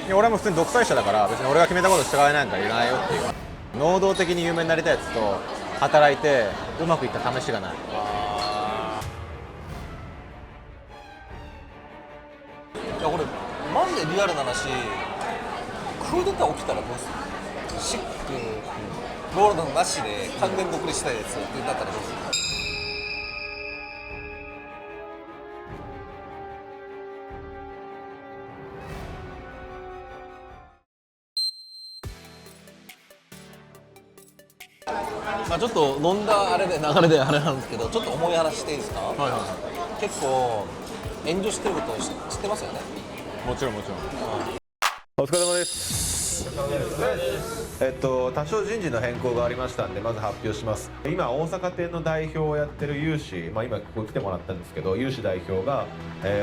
いや俺はもう普通に独裁者だから別に俺が決めたこと従えないんだからいらないよっていう。能動的に有名になりたいやつと働いてうまくいった試しがない。いや俺マジでリアルな話、クーデター起きたらどうする？シック、ローランドなしで完全独立したいやつってだったらどうする？まあちょっと飲んだあれで流れであれなんですけど、ちょっと重い話していいですか？はいはいは結構炎上してること知ってますよね？い。もちろんもちろん。お疲れ様です。多少人事の変更がありましたんでまず発表します。今大阪店の代表をやってる有志、今ここ来てもらったんですけど、有志代表が、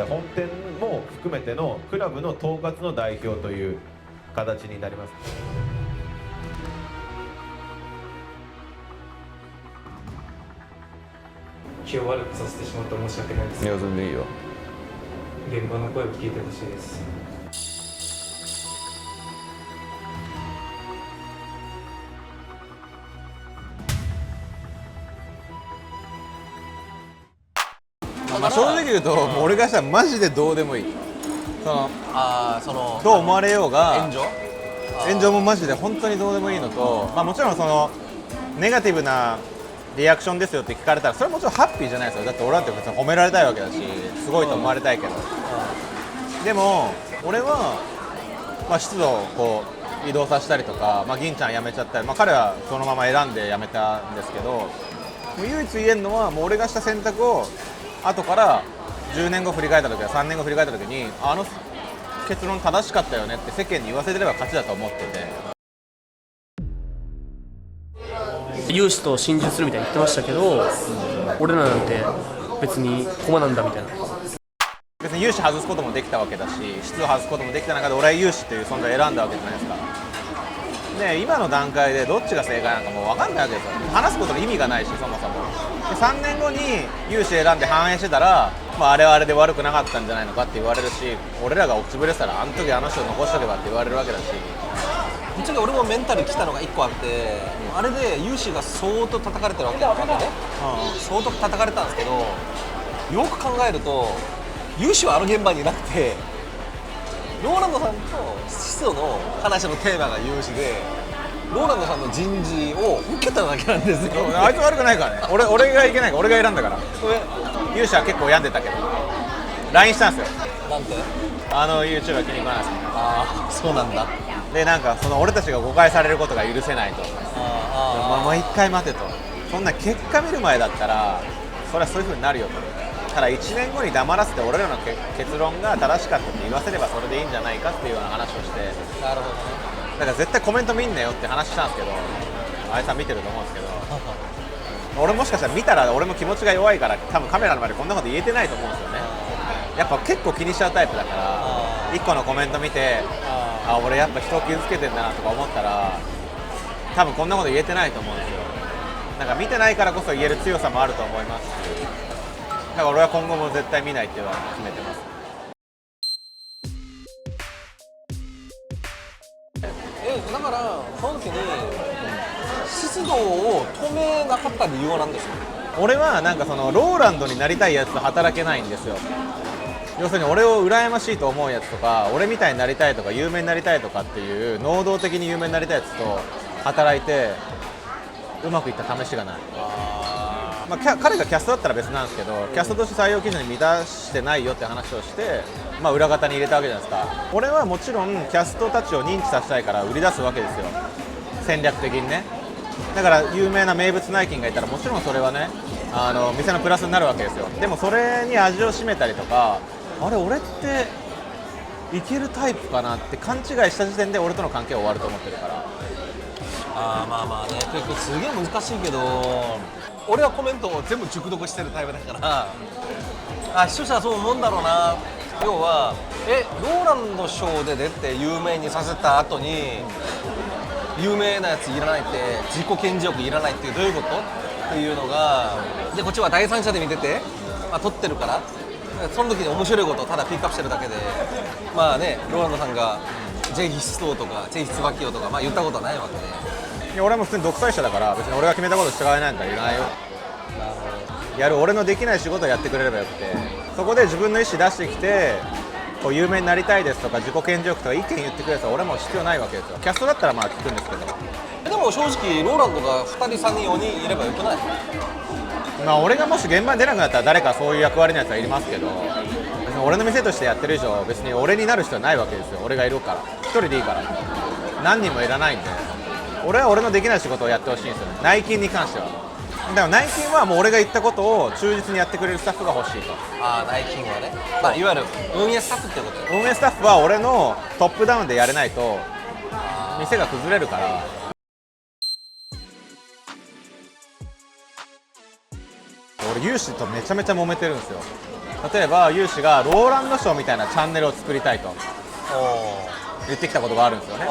本店も含めてのクラブの統括の代表という形になります。気を悪くさせてしまって申し訳ないです。いや全然いいよ。現場の声を聞いてほしいです。まあ正直言うと、もう俺がしたらマジでどうでもいい。そのどう思われようが炎上もマジで本当にどうでもいいのと、まあ、もちろんそのネガティブなリアクションですよって聞かれたらそれはもちろんハッピーじゃないですよ。だって俺だって別に褒められたいわけだしすごいと思われたいけど、でも俺は、まあ、湿度をこう移動させたりとか、まあ、銀ちゃん辞めちゃったり、まあ、彼はそのまま選んで辞めたんですけど、もう唯一言えるのはもう俺がした選択を後から10年後振り返った時は3年後振り返った時にあの結論正しかったよねって世間に言わせてれば勝ちだと思ってて。融資と心中するみたいに言ってましたけど、俺らなんて別に駒なんだみたいな。別に融資外すこともできたわけだし質を外すこともできた中で俺は融資という存在を選んだわけじゃないですか。で今の段階でどっちが正解なのかもう分かんないわけですよ。話すことの意味がないしそもそもで3年後に融資選んで反映してたら、まあ、あれはあれで悪くなかったんじゃないのかって言われるし、俺らが落ちぶれてたらあの時あの人を残しとけばって言われるわけだし。ぶっちゃけ俺もメンタル来たのが1個あって、あれで融資が相当叩かれてるわけね、相当叩かれたんですけど、よく考えると融資はあの現場にいなくてローランドさんと湿度の話のテーマが融資でローランドさんの人事を受けただけなんですよ。あいつ悪くないからね。俺がいけないから俺が選んだから。融資は結構病んでたけど LINE したんですよ。なんてあの YouTuber 気に食わないです。ああそうなんだ。でなんかその俺たちが誤解されることが許せないと。もう一回待てと。そんな結果見る前だったらそれはそういう風になるよと。ただ1年後に黙らせて俺らの結論が正しかったって言わせればそれでいいんじゃないかっていうような話をして、なるほどね。だから絶対コメント見んなよって話したんですけど、あいつは見てると思うんですけど俺もしかしたら見たら俺も気持ちが弱いから多分カメラの前でこんなこと言えてないと思うんですよね。やっぱ結構気にしちゃうタイプだから1個のコメント見てあ俺やっぱ人を傷つけてんだなとか思ったら多分こんなこと言えてないと思うんですよ。なんか見てないからこそ言える強さもあると思いますし、だから俺は今後も絶対見ないっていうのは決めてます。だからその時に湿度を止めなかった理由は何ですか？俺はなんかそのローランドになりたいやつと働けないんですよ。要するに俺を羨ましいと思うやつとか俺みたいになりたいとか有名になりたいとかっていう能動的に有名になりたいやつと働いてうまくいった試しがない。まあ、彼がキャストだったら別なんですけどキャストとして採用基準に満たしてないよって話をして、まあ、裏方に入れたわけじゃないですか。俺はもちろんキャストたちを認知させたいから売り出すわけですよ戦略的にね。だから有名な名物内勤がいたらもちろんそれはね店のプラスになるわけですよ。でもそれに味を占めたりとかあれ俺っていけるタイプかなって勘違いした時点で俺との関係は終わると思ってるから。まあまあね、結構すげえ難しいけど俺はコメントを全部熟読してるタイプだから視聴者はそう思うんだろうな。要はローランドショーで出て有名にさせた後に有名なやついらないって自己顕示欲いらないっていうどういうことっていうのがでこっちは第三者で見てて、撮ってるからその時に面白いことをただピックアップしてるだけでまあねローランドさんがぜひストとかぜひ椿よとか、まあ、言ったことはないわけで、いや俺も普通に独裁者だから別に俺が決めたこと従えないんだらいらないよ。やる俺のできない仕事をやってくれればよくて、そこで自分の意思出してきてこう有名になりたいですとか自己顕示欲とか意見言ってくれる人は俺も必要ないわけですよ。キャストだったらまあ聞くんですけど、でも正直ローランドが2人3人4人いればよくない？まあ俺がもし現場に出なくなったら誰かそういう役割のやつはいりますけど、別に俺の店としてやってる以上別に俺になる必要はないわけですよ。俺がいるから一人でいいから何人もいらないんで、俺は俺のできない仕事をやってほしいんですよね、内勤に関しては。だから内勤はもう俺が言ったことを忠実にやってくれるスタッフが欲しいと。ああ、内勤はね、まあ、いわゆる運営スタッフってことよ。運営スタッフは俺のトップダウンでやれないと店が崩れるから。俺有志とめちゃめちゃ揉めてるんですよ。例えば有志がローランドショーみたいなチャンネルを作りたいと言ってきたことがあるんですよね。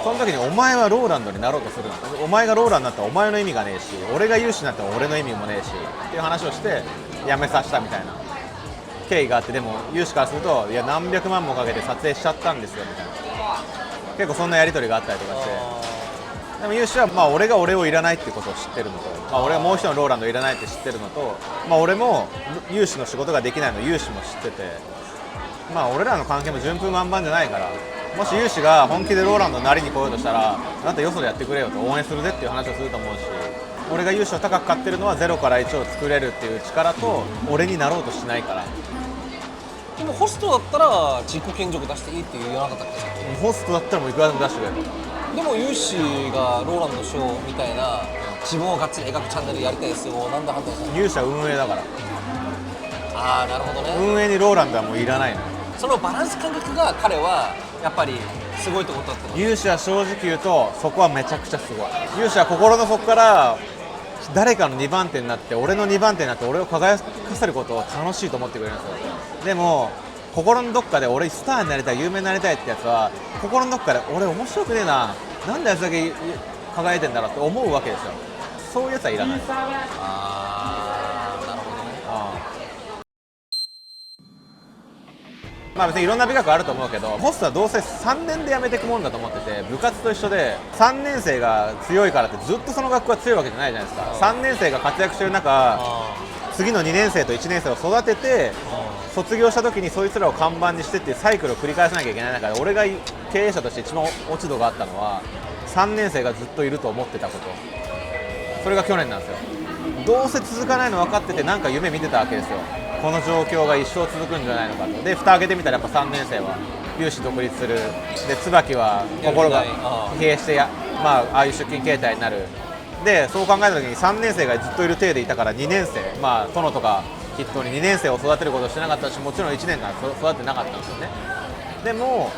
その時にお前はローランドになろうとするな、お前がローランドになったらお前の意味がねえし、俺が有志になったら俺の意味もねえしっていう話をして辞めさせたみたいな経緯があって、でも有志からするといや何百万もかけて撮影しちゃったんですよみたいな、結構そんなやり取りがあったりとかして、でも有志はまあ俺が俺をいらないっていうことを知ってるのと、まあ、俺がもう一人のローランドいらないって知ってるのと、まあ、俺も有志の仕事ができないの有志も知ってて、まあ俺らの関係も順風満帆じゃないから、もし有志が本気でローランドになりに来ようとしたらあなたよそでやってくれよと応援するぜっていう話をすると思うし、俺が有志を高く買ってるのは0から1を作れるっていう力と俺になろうとしないから。でもホストだったら自己顕示欲出していいって言わなかったっけ？ホストだったらもういくらでも出してくれと。でもユーシーがローランドショーみたいな自分をがっつり描くチャンネルやりたいですよ、なんで反対したの？有志は運営だから、ああ、なるほどね。運営にローランドはもういらないのよ。そのバランス感覚が彼はやっぱりすごいところだったの。有志は正直言うとそこはめちゃくちゃすごい。有志は心の底から誰かの2番手になって俺の2番手になって俺を輝かせることを楽しいと思ってくれるんですよ。でも心のどっかで俺スターになりたい有名になりたいってやつは心のどっかで俺面白くねえな、なんであいつだけ輝いてんだろうって思うわけですよ。そういうやつはいらない。ああ、なるほどね。まあ別にいろんな美学あると思うけど、ホストはどうせ3年で辞めていくもんだと思ってて、部活と一緒で3年生が強いからってずっとその学校が強いわけじゃないじゃないですか。3年生が活躍してる中、次の2年生と1年生を育てて卒業した時にそいつらを看板にしてっていうサイクルを繰り返さなきゃいけない中で、俺が経営者として一番落ち度があったのは3年生がずっといると思ってたこと、それが去年なんですよ。どうせ続かないの分かっててなんか夢見てたわけですよ。この状況が一生続くんじゃないのかと。で蓋開けてみたらやっぱ3年生は有志独立する、で椿は心が疲弊してまあああいう出勤形態になる。でそう考えた時に3年生がずっといる体でいたから2年生、まあ殿とか筆頭に2年生を育てることをしてなかったし、もちろん1年間育ててなかったんですよね。でも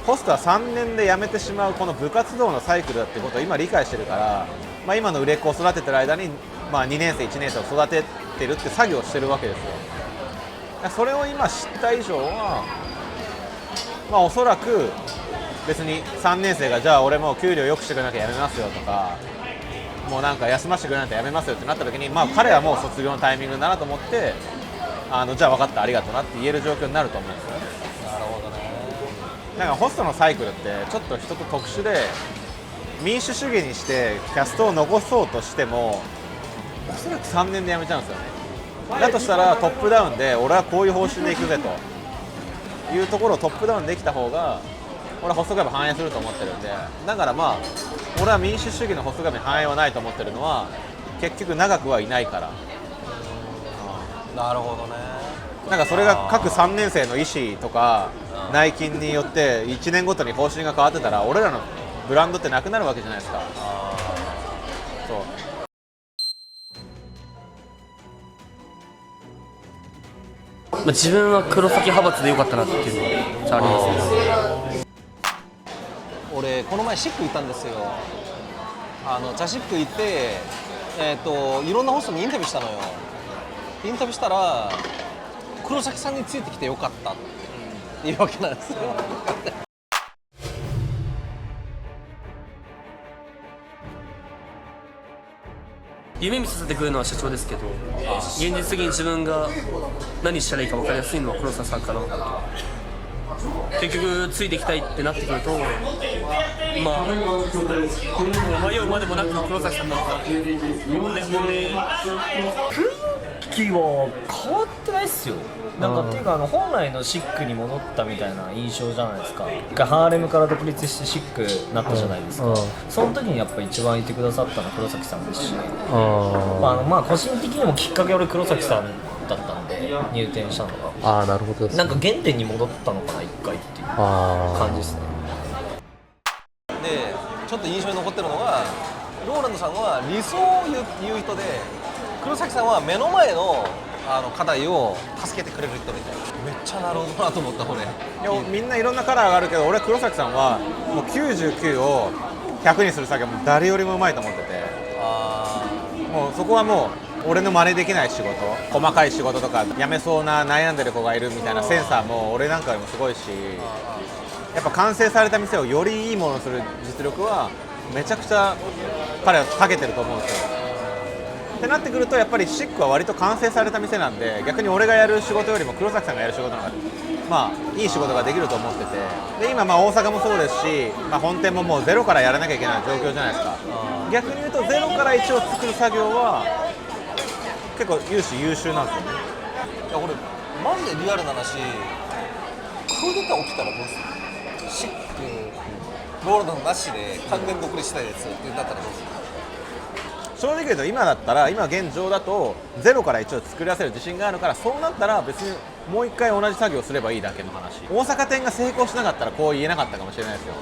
ホストは3年で辞めてしまうこの部活動のサイクルだってことを今理解してるから、まあ、今の売れっ子を育ててる間に、まあ、2年生1年生を育ててるって作業をしてるわけですよ。それを今知った以上は、まあ、おそらく別に3年生がじゃあ俺もう給料良くしてくれなきゃ辞めますよとか、もうなんか休ませてくれないと辞めますよってなった時に、まあ彼はもう卒業のタイミングだなと思ってじゃあ分かったありがとうなって言える状況になると思うんですよね。なるほどね。なんかホストのサイクルってちょっと人と特殊で、民主主義にしてキャストを残そうとしてもおそらく3年で辞めちゃうんですよね。だとしたらトップダウンで俺はこういう方針でいくぜというところをトップダウンできた方が俺はホストクラブ反映すると思ってるんで、だからまあ俺は民主主義のホストクラブに反映はないと思ってるのは結局長くはいないから。なるほどね。なんかそれが各3年生の意思とか内勤によって1年ごとに方針が変わってたら俺らのブランドってなくなるわけじゃないですか。そう。まあ、自分は黒崎派閥でよかったなっていうのはありますね。俺この前シック行ったんですよ。茶シック行っていろんなホストにインタビューしたのよ。インタビューしたら黒崎さんについてきてよかったっていうわけなんですよ。夢見させてくれるのは社長ですけど、現実的に自分が何したらいいか分かりやすいのは黒沢さんかなと。結局ついていきたいってなってくると、まあ迷うまでもなく黒崎さんなのかなって思うんで、雰囲気は変わってないっすよ。なんかっていうか本来のシックに戻ったみたいな印象じゃないですか。一回ハーレムから独立してシックになったじゃないですか、その時にやっぱ一番いてくださったのは黒崎さんですし、まあ個人的にもきっかけ俺黒崎さんだったんで入店したのが、なるほどですね。なんか原点に戻ったのかな一回っていう感じですね。でちょっと印象に残ってるのが、ローランドさんは理想を言う人で、黒崎さんは目の前の課題を助けてくれる人みたいな。めっちゃなるほどなと思った俺。いやみんないろんなカラーがあるけど、俺黒崎さんはもう99を100にする作業も誰よりもうまいと思ってて、もうそこはもう俺の真似できない仕事、細かい仕事とか辞めそうな悩んでる子がいるみたいなセンサーも俺なんかよりもすごいし、やっぱ完成された店をよりいいものにする実力はめちゃくちゃ彼は長けてると思うんですよ。ってなってくるとやっぱりシックは割と完成された店なんで、逆に俺がやる仕事よりも黒崎さんがやる仕事の方がまあいい仕事ができると思ってて、で今まあ大阪もそうですし、まあ、本店ももうゼロからやらなきゃいけない状況じゃないですか。逆に言うとゼロから1を作る作業は結構優秀なんですよね。いや俺マジでリアルな話、クーデター起きたらどうする？シックローランドなしで完全独立したいですってなったらどうする？正直言うと今だったら、今現状だとゼロから1を作り出せる自信があるから、そうなったら別にもう一回同じ作業をすればいいだけの話。大阪店が成功しなかったらこう言えなかったかもしれないですよ。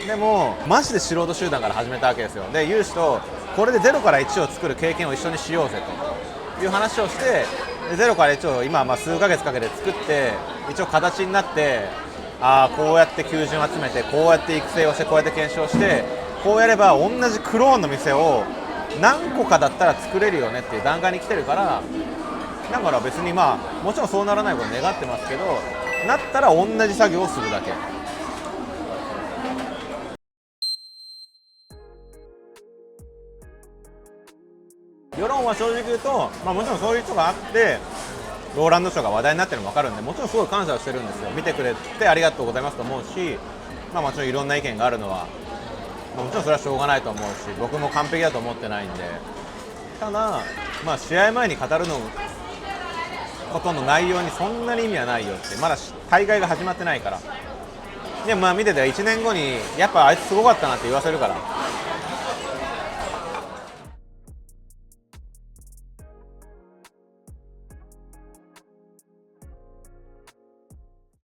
でもマジで素人集団から始めたわけですよ。で有志とこれでゼロから1を作る経験を一緒にしようぜという話をして、でゼロから1を今まあ数ヶ月かけて作って一応形になって、こうやって求人を集めて、こうやって育成をして、こうやって検証して、こうやれば同じクローンの店を何個かだったら作れるよねっていう段階に来てるから、だから別にまあもちろんそうならないことを願ってますけど、なったら同じ作業をするだけ。世論は正直言うと、まあ、もちろんそういう人があってローランド賞が話題になってるのも分かるんで、もちろんすごい感謝をしてるんですよ。見てくれてありがとうございますと思うし、まあ、もちろんいろんな意見があるのはもちろんそれはしょうがないと思うし、僕も完璧だと思ってないんで。ただ、まあ、試合前に語るのことの内容にそんなに意味はないよって、まだ大会が始まってないから。でもまあ見てて1年後にやっぱあいつすごかったなって言わせるから。